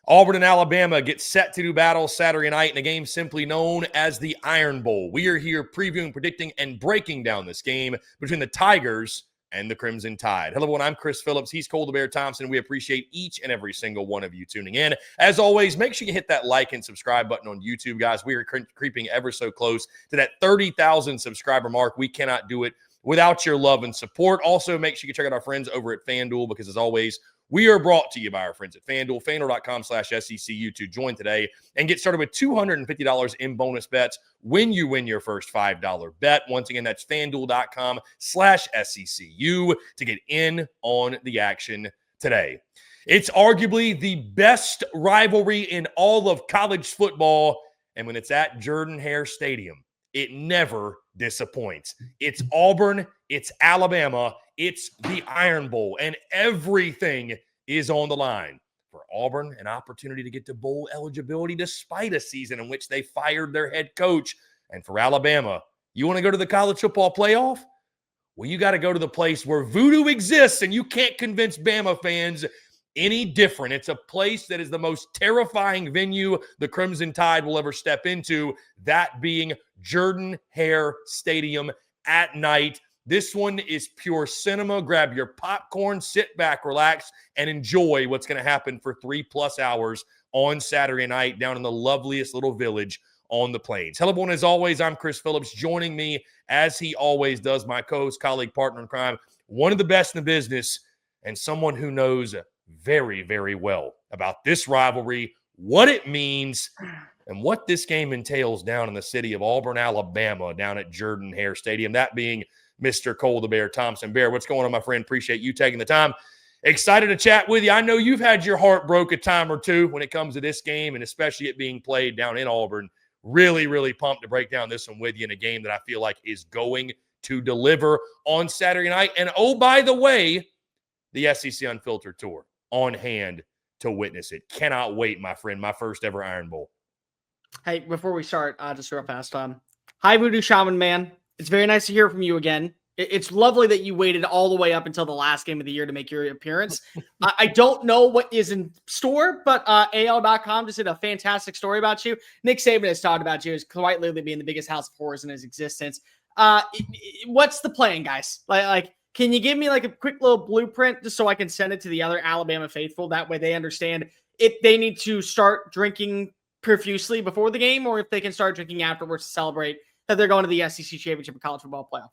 Auburn and Alabama get set to do battle Saturday night in a game simply known as the Iron Bowl. We are here previewing, predicting, and breaking down this game between the Tigers and the Crimson Tide. Hello, everyone. I'm Chris Phillips. He's Cole Thompson. We appreciate each and every single one of you tuning in. As always, make sure you hit that like and subscribe button on YouTube, guys. We are creeping ever so close to that 30,000 subscriber mark. We cannot do it without your love and support. Also, make sure you check out our friends over at FANDUEL because, as always, we are brought to you by our friends at FanDuel, FanDuel.com/SECU to join today and get started with $250 in bonus bets when you win your first $5 bet. Once again, that's FanDuel.com/SECU to get in on the action today. It's arguably the best rivalry in all of college football, and when it's at Jordan-Hare Stadium, it never disappoints. It's Auburn, it's Alabama, it's the Iron Bowl, and everything is on the line. For Auburn, an opportunity to get to bowl eligibility despite a season in which they fired their head coach. And for Alabama, you want to go to the college football playoff? Well, you got to go to the place where voodoo exists, and you can't convince Bama fans any different. It's a place that is the most terrifying venue the Crimson Tide will ever step into, that being Jordan-Hare Stadium at night. This one is pure cinema. Grab your popcorn, sit back, relax, and enjoy what's going to happen for 3+ hours on Saturday night down in the loveliest little village on the plains. Hello, everyone. As always, I'm Chris Phillips. Joining me, as he always does, my co-host, colleague, partner in crime, one of the best in the business, and someone who knows very, very well about this rivalry, what it means, and what this game entails down in the city of Auburn, Alabama, down at Jordan-Hare Stadium, that being Mr. Cole the Bear Thompson. Bear, what's going on, my friend? Appreciate you taking the time. Excited to chat with you. I know you've had your heart broke a time or two when it comes to this game, and especially it being played down in Auburn. Really, really pumped to break down this one with you in a game that I feel like is going to deliver on Saturday night. And oh, by the way, the SEC Unfiltered Tour on hand to witness it. Cannot wait, my friend. My first ever Iron Bowl. Hey, before we start, just real fast, hi, Voodoo Shaman Man. It's very nice to hear from you again. It's lovely that you waited all the way up until the last game of the year to make your appearance. I don't know what is in store, but AL.com just did a fantastic story about you. Nick Saban has talked about you as quite literally being the biggest house of horrors in his existence. What's the plan, guys? Like, can you give me like a quick little blueprint just so I can send it to the other Alabama faithful? That way they understand if they need to start drinking profusely before the game or if they can start drinking afterwards to celebrate that they're going to the SEC Championship and College Football Playoff.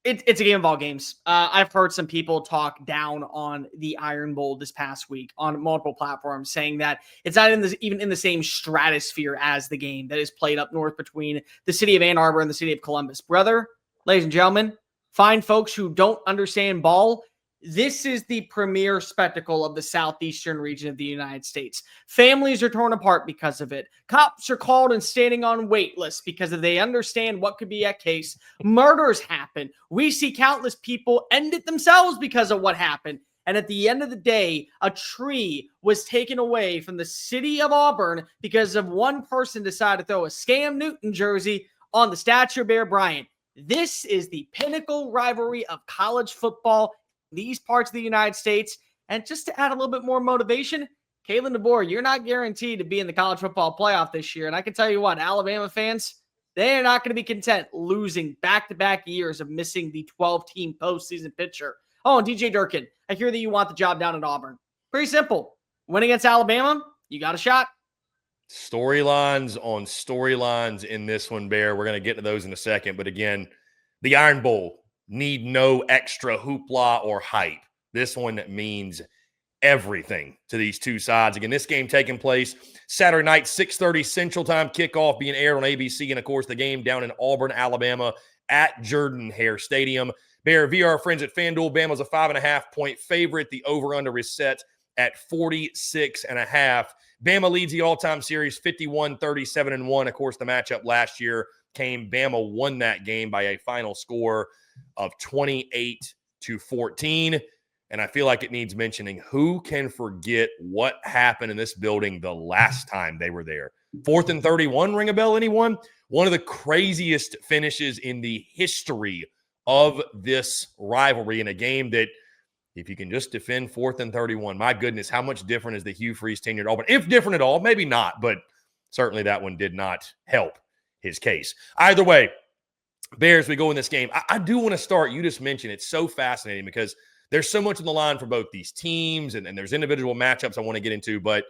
It's a game of all games. I've heard some people talk down on the Iron Bowl this past week on multiple platforms, saying that it's not even in the same stratosphere as the game that is played up north between the city of Ann Arbor and the city of Columbus. Brother, ladies and gentlemen, fine folks who don't understand ball, this is the premier spectacle of the southeastern region of the United States. Families are torn apart because of it. Cops are called and standing on wait lists because they understand what could be at case. Murders happen. We see countless people end it themselves because of what happened. And at the end of the day, a tree was taken away from the city of Auburn because of one person decided to throw a Scam Newton jersey on the statue of Bear Bryant. This is the pinnacle rivalry of college football these parts of the United States. And just to add a little bit more motivation, Kalen DeBoer, you're not guaranteed to be in the college football playoff this year. And I can tell you what, Alabama fans, they're not going to be content losing back-to-back years of missing the 12-team postseason picture. Oh, and DJ Durkin, I hear that you want the job down at Auburn. Pretty simple. Win against Alabama, you got a shot. Storylines on storylines in this one, Bear. We're going to get to those in a second. But again, the Iron Bowl need no extra hoopla or hype. This one means everything to these two sides. Again, this game taking place Saturday night, 6:30 Central Time, kickoff being aired on ABC. And, of course, the game down in Auburn, Alabama at Jordan-Hare Stadium. Bear, via our friends at FanDuel, Bama's a 5.5-point favorite. The over-under is set at 46.5. Bama leads the all-time series 51-37-1. Of course, the matchup last year came. Bama won that game by a final score of 28-14. And I feel like it needs mentioning, who can forget what happened in this building the last time they were there? 4th and 31, ring a bell, anyone? One of the craziest finishes in the history of this rivalry in a game that if you can just defend 4th and 31, my goodness, how much different is the Hugh Freeze tenure at Auburn? If different at all, maybe not, but certainly that one did not help his case. Either way, Bears, we go in this game. I do want to start. You just mentioned it's so fascinating because there's so much on the line for both these teams, and there's individual matchups I want to get into. But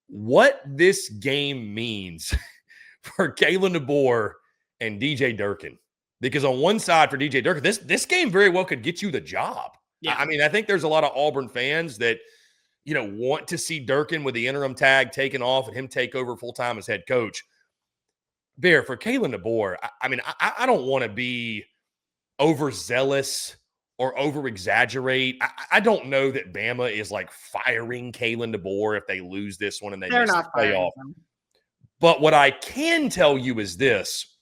what this game means for Kalen DeBoer and DJ Durkin, because on one side for DJ Durkin, this game very well could get you the job. Yeah. I mean, I think there's a lot of Auburn fans that, want to see Durkin with the interim tag taken off and him take over full-time as head coach. Bear, for Kalen DeBoer, I don't want to be overzealous or over-exaggerate. I don't know that Bama is like firing Kalen DeBoer if they lose this one and they're not playoff. But what I can tell you is this,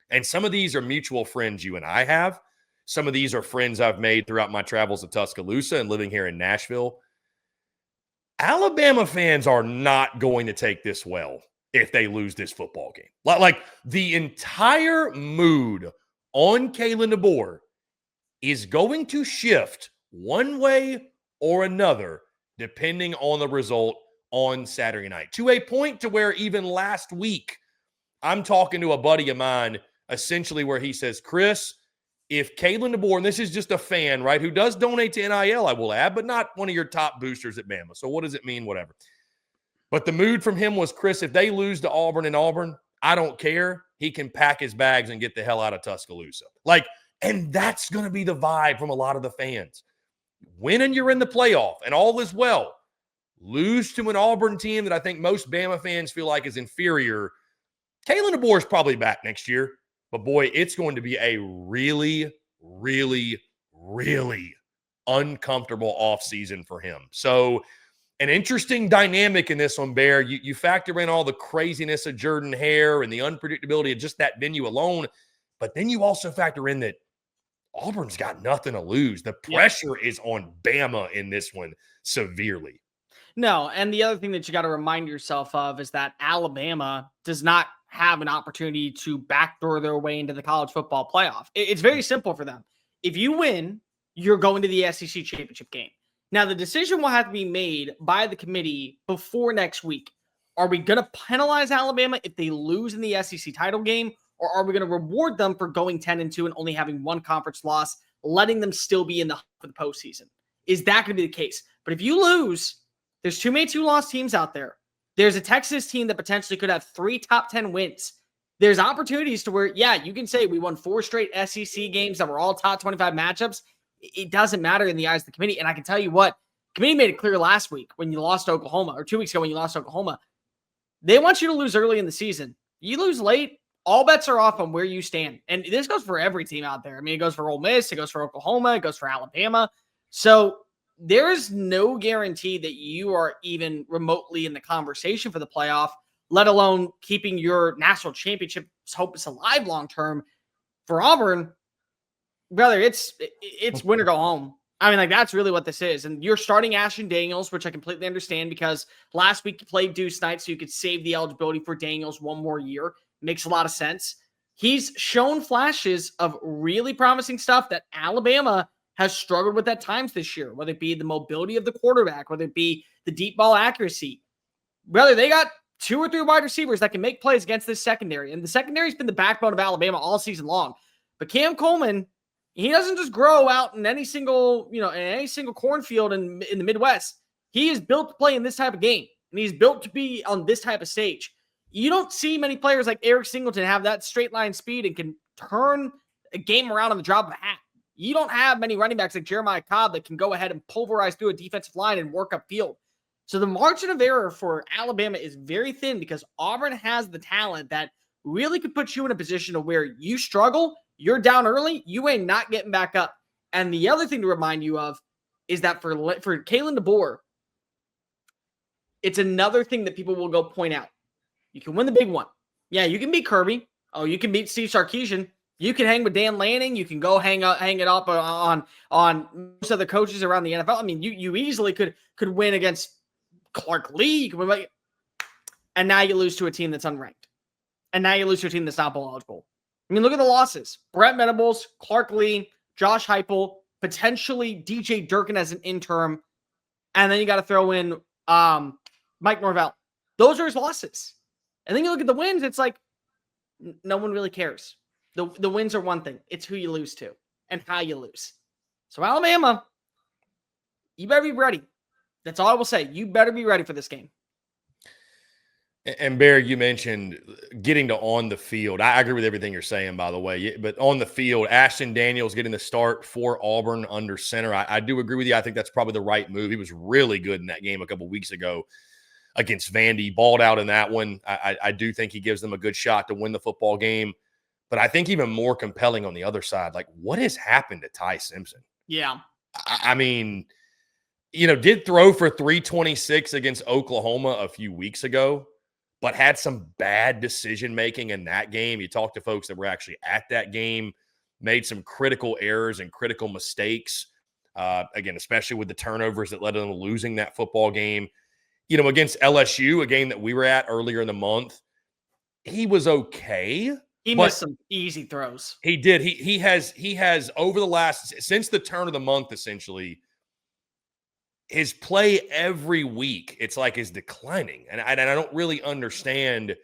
and some of these are mutual friends you and I have. Some of these are friends I've made throughout my travels to Tuscaloosa and living here in Nashville. Alabama fans are not going to take this well if they lose this football game. Like the entire mood on Kalen DeBoer is going to shift one way or another depending on the result on Saturday night. To a point to where even last week, I'm talking to a buddy of mine essentially where he says, Chris, if Kalen DeBoer, and this is just a fan, right, who does donate to NIL, I will add, but not one of your top boosters at Bama. So what does it mean? Whatever. But the mood from him was, Chris, if they lose to Auburn in Auburn, I don't care. He can pack his bags and get the hell out of Tuscaloosa. And that's going to be the vibe from a lot of the fans. Win and you're in the playoff and all is well. Lose to an Auburn team that I think most Bama fans feel like is inferior. Kalen DeBoer is probably back next year. But, boy, it's going to be a really, really, really uncomfortable offseason for him. So, an interesting dynamic in this one, Bear. You factor in all the craziness of Jordan-Hare and the unpredictability of just that venue alone. But then you also factor in that Auburn's got nothing to lose. The pressure is on Bama in this one severely. No, and the other thing that you got to remind yourself of is that Alabama does not have an opportunity to backdoor their way into the college football playoff. It's very simple for them. If you win, you're going to the SEC championship game. Now, the decision will have to be made by the committee before next week. Are we going to penalize Alabama if they lose in the SEC title game, or are we going to reward them for going 10-2 and only having one conference loss, letting them still be in the for the postseason? Is that going to be the case? But if you lose, there's too many two-loss teams out there. There's a Texas team that potentially could have 3 top 10 wins. There's opportunities to where, you can say we won 4 straight SEC games that were all top 25 matchups. It doesn't matter in the eyes of the committee. And I can tell you what, the committee made it clear last week when you lost to Oklahoma, or 2 weeks ago when you lost to Oklahoma. They want you to lose early in the season. You lose late, all bets are off on where you stand. And this goes for every team out there. I mean, it goes for Ole Miss, it goes for Oklahoma, it goes for Alabama. So there is no guarantee that you are even remotely in the conversation for the playoff, let alone keeping your national championship hopes alive long-term. For Auburn, brother, it's win or go home. I mean, that's really what this is. And you're starting Ashton Daniels, which I completely understand because last week you played Deuce Knight, so you could save the eligibility for Daniels one more year. Makes a lot of sense. He's shown flashes of really promising stuff that Alabama has struggled with at times this year, whether it be the mobility of the quarterback, whether it be the deep ball accuracy. Brother, they got 2 or 3 wide receivers that can make plays against this secondary. And the secondary's been the backbone of Alabama all season long. But Cam Coleman, he doesn't just grow out in any single, in any single cornfield in the Midwest. He is built to play in this type of game. And he's built to be on this type of stage. You don't see many players like Eric Singleton have that straight line speed and can turn a game around on the drop of a hat. You don't have many running backs like Jeremiah Cobb that can go ahead and pulverize through a defensive line and work upfield. So the margin of error for Alabama is very thin because Auburn has the talent that really could put you in a position of where you struggle, you're down early, you ain't not getting back up. And the other thing to remind you of is that for Kalen DeBoer, it's another thing that people will go point out. You can win the big one. Yeah, you can beat Kirby. Oh, you can beat Steve Sarkisian. You can hang with Dan Lanning. You can go hang it up on most of the coaches around the NFL. I mean, you easily could win against Clark Lee. You could win, and now you lose to a team that's unranked. And now you lose to a team that's not bowl eligible. I mean, look at the losses. Brett Venables, Clark Lee, Josh Heupel, potentially DJ Durkin as an interim, and then you got to throw in Mike Norvell. Those are his losses. And then you look at the wins, it's like no one really cares. The wins are one thing. It's who you lose to and how you lose. So Alabama, you better be ready. That's all I will say. You better be ready for this game. And Barry, you mentioned getting to on the field. I agree with everything you're saying, by the way. But on the field, Ashton Daniels getting the start for Auburn under center. I do agree with you. I think that's probably the right move. He was really good in that game a couple weeks ago against Vandy. Balled out in that one. I do think he gives them a good shot to win the football game. But I think even more compelling on the other side, like what has happened to Ty Simpson? Yeah. I mean, did throw for 326 against Oklahoma a few weeks ago, but had some bad decision-making in that game. You talk to folks that were actually at that game, made some critical errors and critical mistakes, again, especially with the turnovers that led to them losing that football game. Against LSU, a game that we were at earlier in the month, he was okay. He missed some easy throws. He did. He has over the last – since the turn of the month, essentially – his play every week, it's like is declining. And I don't really understand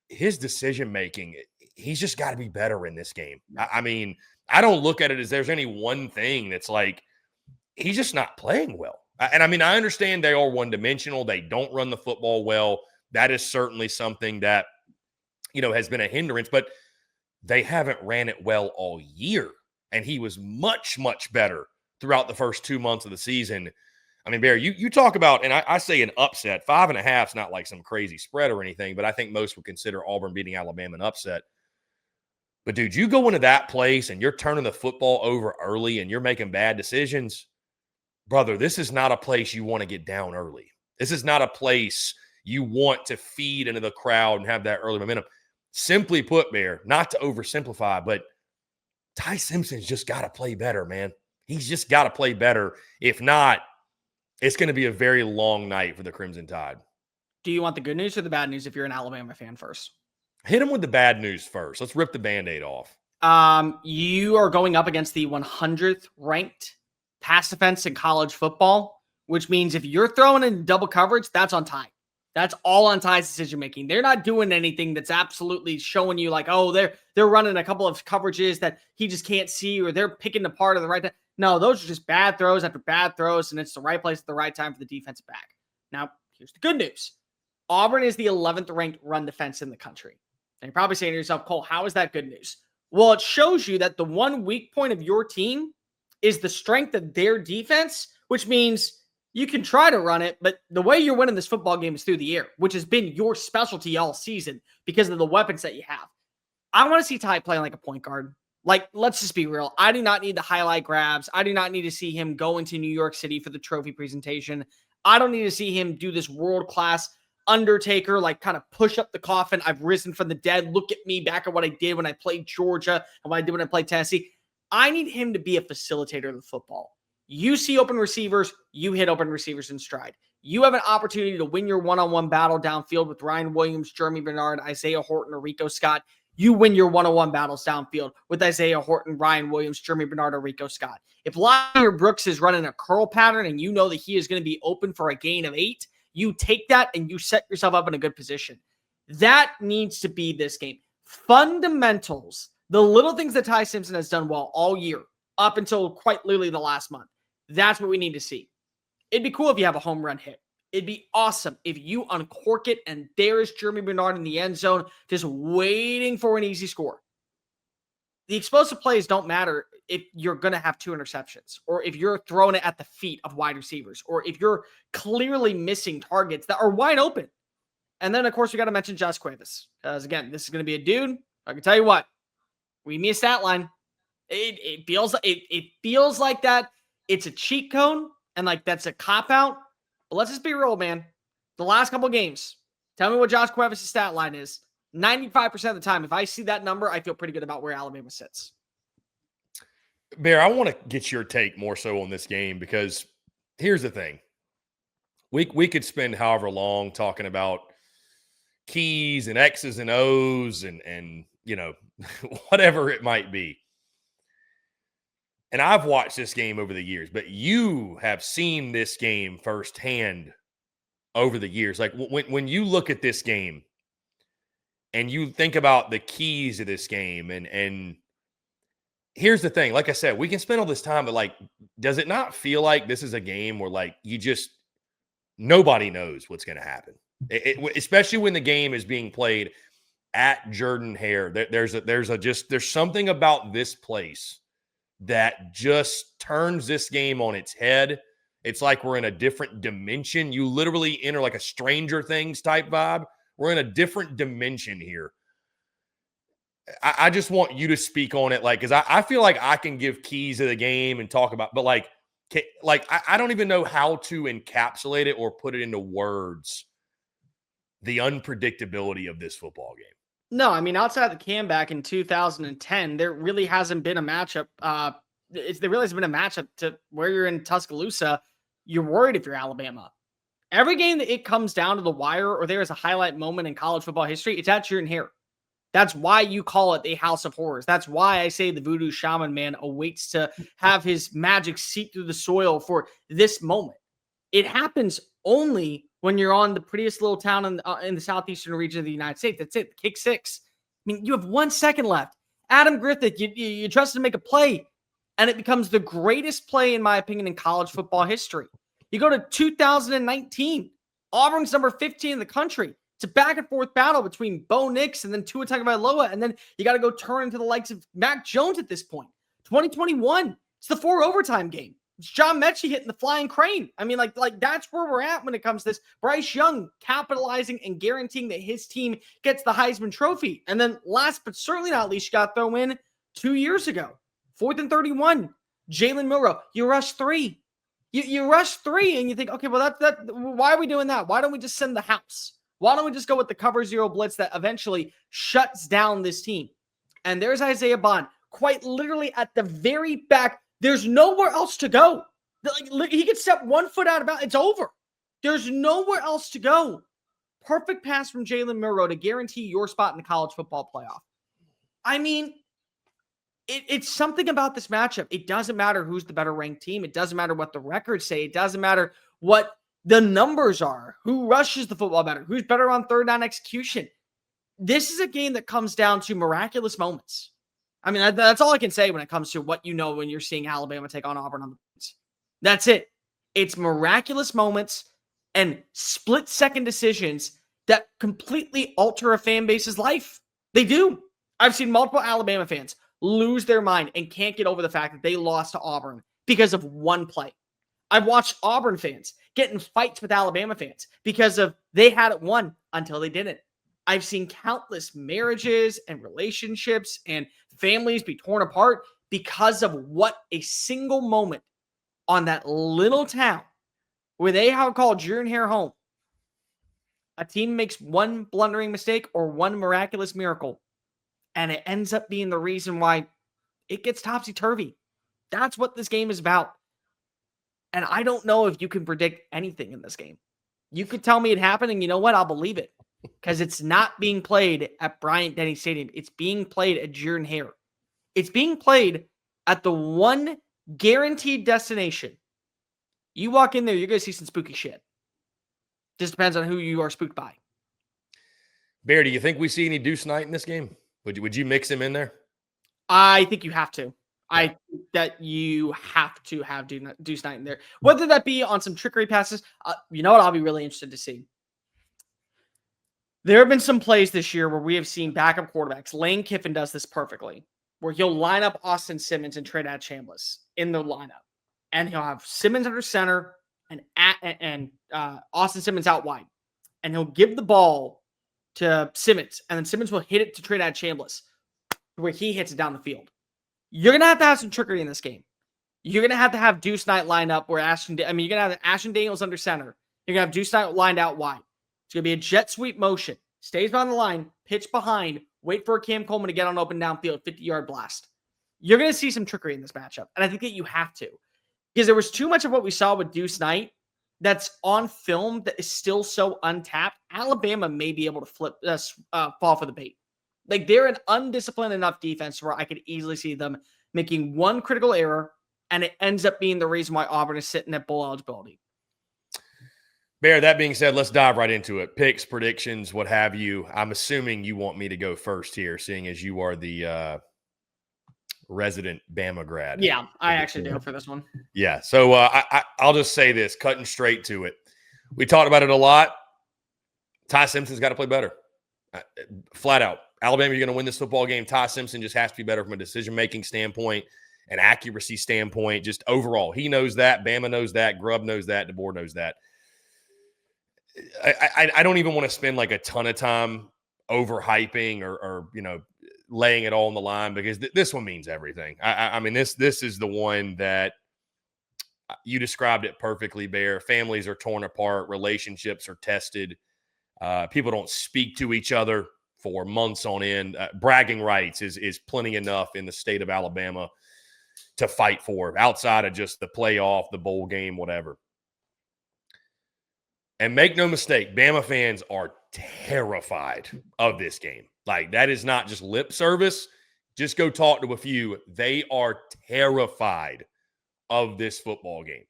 his decision-making. He's just got to be better in this game. I mean, I don't look at it as there's any one thing that's like, he's just not playing well. And I mean, I understand they are one-dimensional. They don't run the football well. That is certainly something that, has been a hindrance, but they haven't ran it well all year. And he was much, much better throughout the first 2 months of the season. I mean, Barry, you talk about, and I say an upset, 5.5 is not like some crazy spread or anything, but I think most would consider Auburn beating Alabama an upset. But dude, you go into that place and you're turning the football over early and you're making bad decisions, brother, this is not a place you want to get down early. This is not a place you want to feed into the crowd and have that early momentum. Simply put, Bear, not to oversimplify, but Ty Simpson's just got to play better, man. He's just got to play better. If not, it's going to be a very long night for the Crimson Tide. Do you want the good news or the bad news if you're an Alabama fan first? Hit him with the bad news first. Let's rip the Band-Aid off. You are going up against the 100th ranked pass defense in college football, which means if you're throwing in double coverage, that's on Ty. That's all on Ty's decision-making. They're not doing anything that's absolutely showing you like, oh, they're running a couple of coverages that he just can't see or they're picking apart at the right time. No, those are just bad throws after bad throws, and it's the right place at the right time for the defensive back. Now, here's the good news. Auburn is the 11th ranked run defense in the country. And you're probably saying to yourself, Cole, how is that good news? Well, it shows you that the one weak point of your team is the strength of their defense, which means you can try to run it, but the way you're winning this football game is through the air, which has been your specialty all season because of the weapons that you have. I want to see Ty playing like a point guard. Like, let's just be real. I do not need the highlight grabs. I do not need to see him go into New York City for the trophy presentation. I don't need to see him do this world-class Undertaker, like kind of push up the coffin. I've risen from the dead. Look at me back at what I did when I played Georgia and what I did when I played Tennessee. I need him to be a facilitator of the football. You see open receivers, you hit open receivers in stride. You have an opportunity to win your one-on-one battle downfield with Ryan Williams, Jeremy Bernard, Isaiah Horton, or Rico Scott. You win your one-on-one battles downfield with Isaiah Horton, Ryan Williams, Jeremy Bernard, or Rico Scott. If Lanier Brooks is running a curl pattern and you know that he is going to be open for a gain of 8, you take that and you set yourself up in a good position. That needs to be this game. Fundamentals, the little things that Ty Simpson has done well all year, up until quite literally the last month. That's what we need to see. It'd be cool if you have a home run hit. It'd be awesome if you uncork it and there is Jeremy Bernard in the end zone just waiting for an easy score. The explosive plays don't matter if you're going to have 2 interceptions or if you're throwing it at the feet of wide receivers or if you're clearly missing targets that are wide open. And then, of course, we got to mention Josh Cuevas. Because, again, this is going to be a dude. I can tell you what. Read me a stat line. It feels like that. It's a cheat code and like that's a cop-out. But let's just be real, man. The last couple games, tell me what Josh Cuevas' stat line is. 95% of the time, if I see that number, I feel pretty good about where Alabama sits. Bear, I want to get your take more so on this game because here's the thing. We could spend however long talking about keys and X's and O's and whatever it might be. and I've watched this game over the years, but you have seen this game firsthand over the years. Like when you look at this game and you think about the keys of this game, and here's the thing, like I said, we can spend all this time, but like, does it not feel like this is a game where like nobody knows what's going to happen, especially when the game is being played at Jordan-Hare? There's something about this place that just turns this game on its head. It's like we're in a different dimension. You literally enter like a Stranger Things type vibe. We're in a different dimension here. I just want you to speak on it, like, because I feel like I can give keys of the game and talk about, but like I don't even know how to encapsulate it or put it into words, the unpredictability of this football game. No, I mean, outside the Cam back in 2010, there really hasn't been a matchup. There really hasn't been a matchup to where you're in Tuscaloosa. You're worried if you're Alabama. Every game that it comes down to the wire or there is a highlight moment in college football history, it's at Jordan-Hare. That's why you call it the House of Horrors. That's why I say the voodoo shaman man awaits to have his magic seep through the soil for this moment. It happens only when you're on the prettiest little town in the southeastern region of the United States. That's it. Kick six. I mean, you have 1 second left. Adam Griffith, you trust him to make a play, and it becomes the greatest play, in my opinion, in college football history. You go to 2019. Auburn's number 15 in the country. It's a back and forth battle between Bo Nix and then Tua Tagovailoa, and then you got to go turn into the likes of Mac Jones at this point. 2021, it's the 4 overtime game. It's John Mechie hitting the flying crane. I mean, like that's where we're at when it comes to this. Bryce Young capitalizing and guaranteeing that his team gets the Heisman Trophy. And then last but certainly not least, you got to throw in 2 years ago, 4th and 31, Jalen Milroe. You rush 3. You rush 3, and you think, okay, well, that. Why are we doing that? Why don't we just send the house? Why don't we just go with the cover 0 blitz that eventually shuts down this team? And there's Isaiah Bond, quite literally at the very back. There's nowhere else to go. Like, he could step 1 foot out of bounds. It's over. There's nowhere else to go. Perfect pass from Jalen Milroe to guarantee your spot in the college football playoff. I mean, it's something about this matchup. It doesn't matter who's the better ranked team. It doesn't matter what the records say. It doesn't matter what the numbers are, who rushes the football better, who's better on third down execution. This is a game that comes down to miraculous moments. I mean, that's all I can say when it comes to what you know when you're seeing Alabama take on Auburn on the points. That's it. It's miraculous moments and split-second decisions that completely alter a fan base's life. They do. I've seen multiple Alabama fans lose their mind and can't get over the fact that they lost to Auburn because of one play. I've watched Auburn fans get in fights with Alabama fans because of they had it won until they didn't. I've seen countless marriages and relationships and families be torn apart because of what a single moment on that little town where they have called Jordan-Hare home. A team makes one blundering mistake or one miraculous miracle, and it ends up being the reason why it gets topsy-turvy. That's what this game is about. And I don't know if you can predict anything in this game. You could tell me it happened, and you know what? I'll believe it. Because it's not being played at Bryant-Denny Stadium. It's being played at Jordan-Hare. It's being played at the one guaranteed destination. You walk in there, you're going to see some spooky shit. Just depends on who you are spooked by. Bear, do you think we see any Deuce Knight in this game? Would you mix him in there? I think you have to. I think that you have to have Deuce Knight in there. Whether that be on some trickery passes, you know what I'll be really interested to see? There have been some plays this year where we have seen backup quarterbacks. Lane Kiffin does this perfectly, where he'll line up Austin Simmons and Trinidad Chambliss in the lineup. And he'll have Simmons under center and Austin Simmons out wide. And he'll give the ball to Simmons, and then Simmons will hit it to Trinidad Chambliss, where he hits it down the field. You're going to have some trickery in this game. You're going to have Deuce Knight line up where you're going to have Ashton Daniels under center. You're going to have Deuce Knight lined out wide. It's going to be a jet sweep motion. Stays on the line, pitch behind, wait for a Cam Coleman to get on open downfield, 50-yard blast. You're going to see some trickery in this matchup, and I think that you have to. Because there was too much of what we saw with Deuce Knight that's on film that is still so untapped. Alabama may be able to fall for the bait. Like, they're an undisciplined enough defense where I could easily see them making one critical error and it ends up being the reason why Auburn is sitting at bowl eligibility. Bear, that being said, let's dive right into it. Picks, predictions, what have you. I'm assuming you want me to go first here, seeing as you are the resident Bama grad. Yeah, I actually do for this one. Yeah, so I'll just say this, cutting straight to it. We talked about it a lot. Ty Simpson's got to play better. Flat out. Alabama, you're going to win this football game. Ty Simpson just has to be better from a decision-making standpoint, an accuracy standpoint, just overall. He knows that. Bama knows that. Grubb knows that. DeBoer knows that. I don't even want to spend like a ton of time overhyping or laying it all on the line, because this one means everything. I mean, this is the one that you described it perfectly, Bear. Families are torn apart. Relationships are tested. People don't speak to each other for months on end. Bragging rights is plenty enough in the state of Alabama to fight for, outside of just the playoff, the bowl game, whatever. And make no mistake, Bama fans are terrified of this game. Like, that is not just lip service. Just go talk to a few. They are terrified of this football game.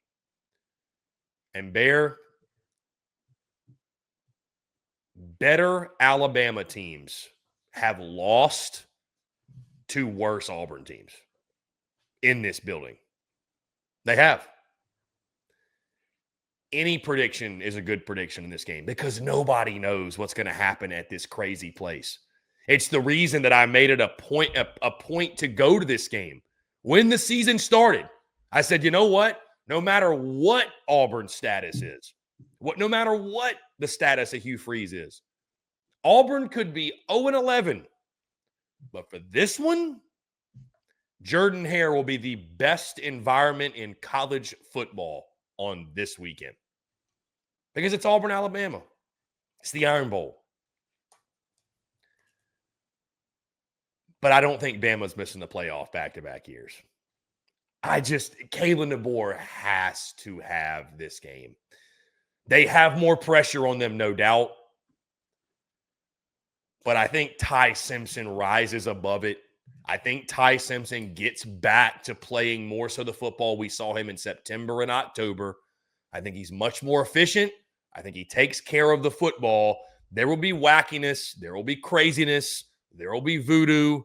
And Bear, better Alabama teams have lost to worse Auburn teams in this building. They have. Any prediction is a good prediction in this game, because nobody knows what's going to happen at this crazy place. It's the reason that I made it a point to go to this game. When the season started, I said, you know what? No matter what Auburn's status is, no matter what the status of Hugh Freeze is, Auburn could be 0-11. But for this one, Jordan-Hare will be the best environment in college football on this weekend, because it's Auburn, Alabama. It's the Iron Bowl. But I don't think Bama's missing the playoff back-to-back years. Kalen DeBoer has to have this game. They have more pressure on them, no doubt. But I think Ty Simpson rises above it. I think Ty Simpson gets back to playing more so the football we saw him in September and October. I think he's much more efficient. I think he takes care of the football. There will be wackiness. There will be craziness. There will be voodoo,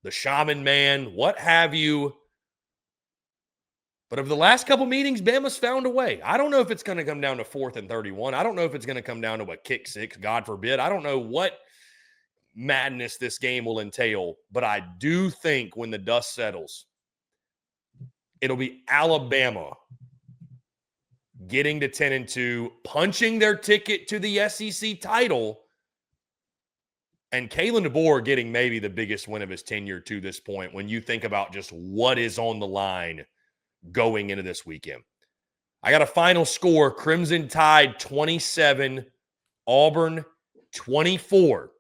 the shaman man, what have you. But over the last couple meetings, Bama's found a way. I don't know if it's going to come down to 4th and 31. I don't know if it's going to come down to a kick six, God forbid. I don't know what madness this game will entail, but I do think when the dust settles, it'll be Alabama getting to 10-2, punching their ticket to the SEC title, and Kalen DeBoer getting maybe the biggest win of his tenure to this point when you think about just what is on the line going into this weekend. I got a final score: Crimson Tide 27, Auburn 24.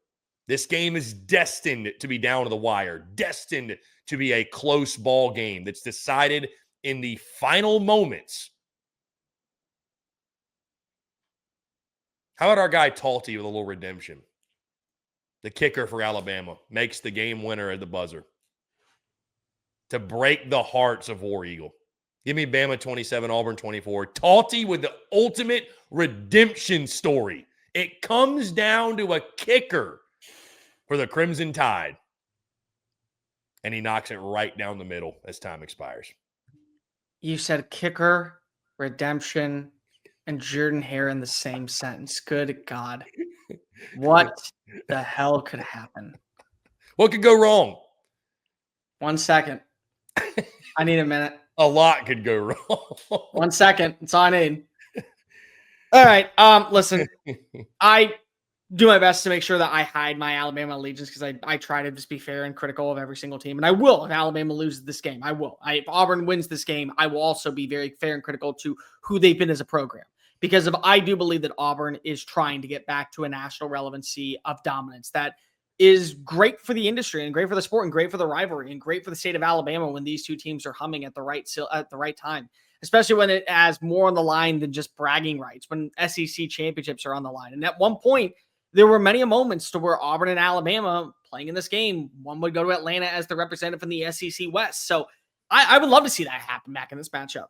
This game is destined to be down to the wire, destined to be a close ball game that's decided in the final moments. How about our guy Talty with a little redemption? The kicker for Alabama makes the game winner at the buzzer to break the hearts of War Eagle. Give me Bama 27, Auburn 24. Talty with the ultimate redemption story. It comes down to a kicker for the Crimson Tide, and he knocks it right down the middle as time expires. You said kicker, redemption, and Jordan-Hare in the same sentence. Good God. What the hell could happen? What could go wrong? 1 second. I need a minute. A lot could go wrong. 1 second. That's all I need. All right. Listen, I do my best to make sure that I hide my Alabama allegiance, because I try to just be fair and critical of every single team. And I will if Alabama loses this game. I will. If Auburn wins this game, I will also be very fair and critical to who they've been as a program. Because I do believe that Auburn is trying to get back to a national relevancy of dominance that is great for the industry and great for the sport and great for the rivalry and great for the state of Alabama when these two teams are humming at the right time, especially when it has more on the line than just bragging rights, when SEC championships are on the line. And at one point, there were many moments to where Auburn and Alabama playing in this game, one would go to Atlanta as the representative from the SEC West. So I would love to see that happen back in this matchup.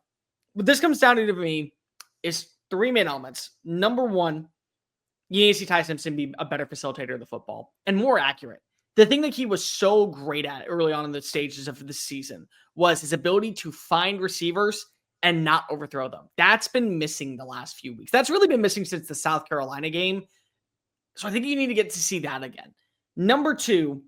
What this comes down to me is three main elements. Number one, you need to see Ty Simpson be a better facilitator of the football and more accurate. The thing that he was so great at early on in the stages of the season was his ability to find receivers and not overthrow them. That's been missing the last few weeks. That's really been missing since the South Carolina game. So I think you need to get to see that again. Number two,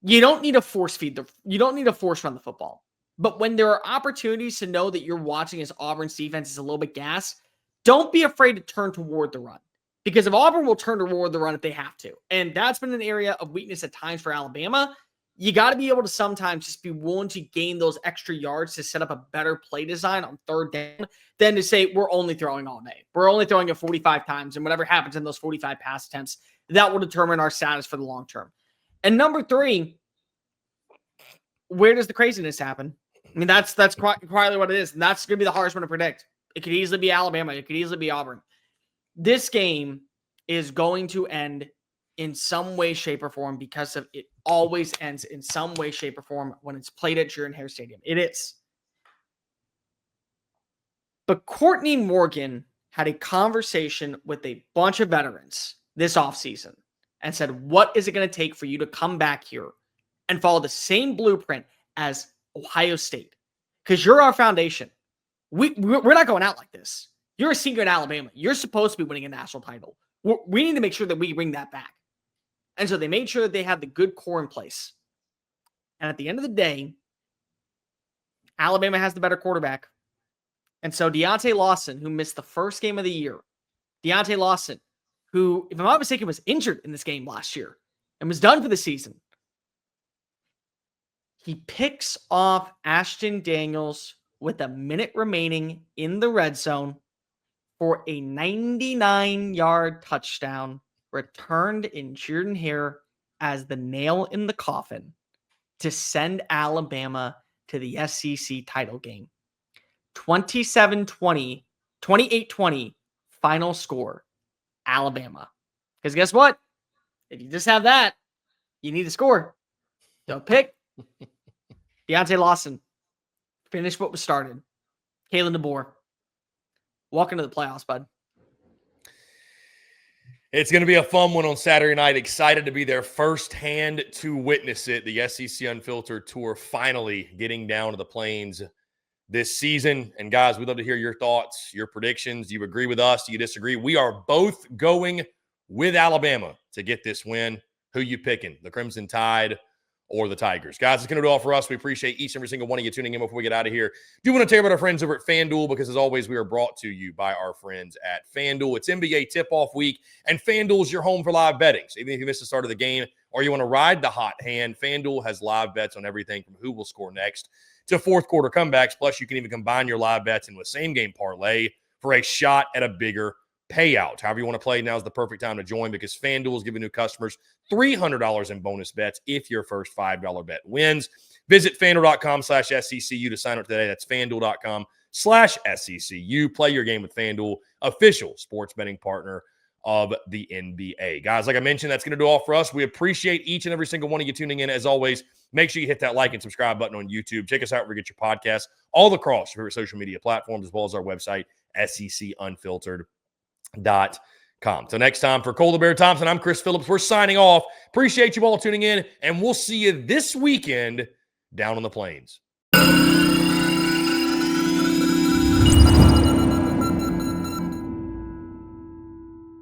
you don't need to force run the football. But when there are opportunities to know that you're watching as Auburn's defense is a little bit gassed, don't be afraid to turn toward the run. Because if Auburn will turn toward the run if they have to. And that's been an area of weakness at times for Alabama. You got to be able to sometimes just be willing to gain those extra yards to set up a better play design on third down than to say we're only throwing all day. We're only throwing it 45 times, and whatever happens in those 45 pass attempts, that will determine our status for the long term. And number three, where does the craziness happen? I mean, that's quietly what it is. And that's going to be the hardest one to predict. It could easily be Alabama. It could easily be Auburn. This game is going to end in some way, shape, or form because of it always ends in some way, shape, or form when it's played at Jordan-Hare Stadium. It is. But Courtney Morgan had a conversation with a bunch of veterans this offseason and said, what is it going to take for you to come back here and follow the same blueprint as Ohio State? Because you're our foundation. We're not going out like this. You're a senior in Alabama. You're supposed to be winning a national title. We need to make sure that we bring that back. And so they made sure that they had the good core in place. And at the end of the day, Alabama has the better quarterback. And so Deontay Lawson, who missed the first game of the year, Deontay Lawson, who, if I'm not mistaken, was injured in this game last year and was done for the season, he picks off Ashton Daniels with a minute remaining in the red zone for a 99-yard touchdown returned in Jordan-Hare as the nail in the coffin to send Alabama to the SEC title game. 28-20 final score, Alabama. Because guess what? If you just have that, you need to score. Don't pick. Deontay Lawson. Finish what was started. Kalen DeBoer. Welcome to the playoffs, bud. It's going to be a fun one on Saturday night. Excited to be there firsthand to witness it. The SEC Unfiltered Tour finally getting down to the plains this season. And guys, we'd love to hear your thoughts, your predictions. Do you agree with us? Do you disagree? We are both going with Alabama to get this win. Who you picking? The Crimson Tide or the Tigers? Guys, it's going to do all for us. We appreciate each and every single one of you tuning in before we get out of here. Do want to tell you about our friends over at FanDuel because, as always, we are brought to you by our friends at FanDuel. It's NBA tip-off week, and FanDuel is your home for live betting. So even if you miss the start of the game or you want to ride the hot hand, FanDuel has live bets on everything from who will score next to fourth-quarter comebacks. Plus, you can even combine your live bets into a same-game parlay for a shot at a bigger payout. However you want to play, now is the perfect time to join because FanDuel is giving new customers $300 in bonus bets if your first $5 bet wins. Visit FanDuel.com/SECU to sign up today. That's FanDuel.com/SECU. Play your game with FanDuel, official sports betting partner of the NBA. Guys, like I mentioned, that's going to do all for us. We appreciate each and every single one of you tuning in. As always, make sure you hit that like and subscribe button on YouTube. Check us out where you get your podcasts, all across your favorite social media platforms, as well as our website, SECUnfiltered.com. Till next time, for Cole the Bear Thompson, I'm Chris Phillips. We're signing off. Appreciate you all tuning in, and we'll see you this weekend down on the plains.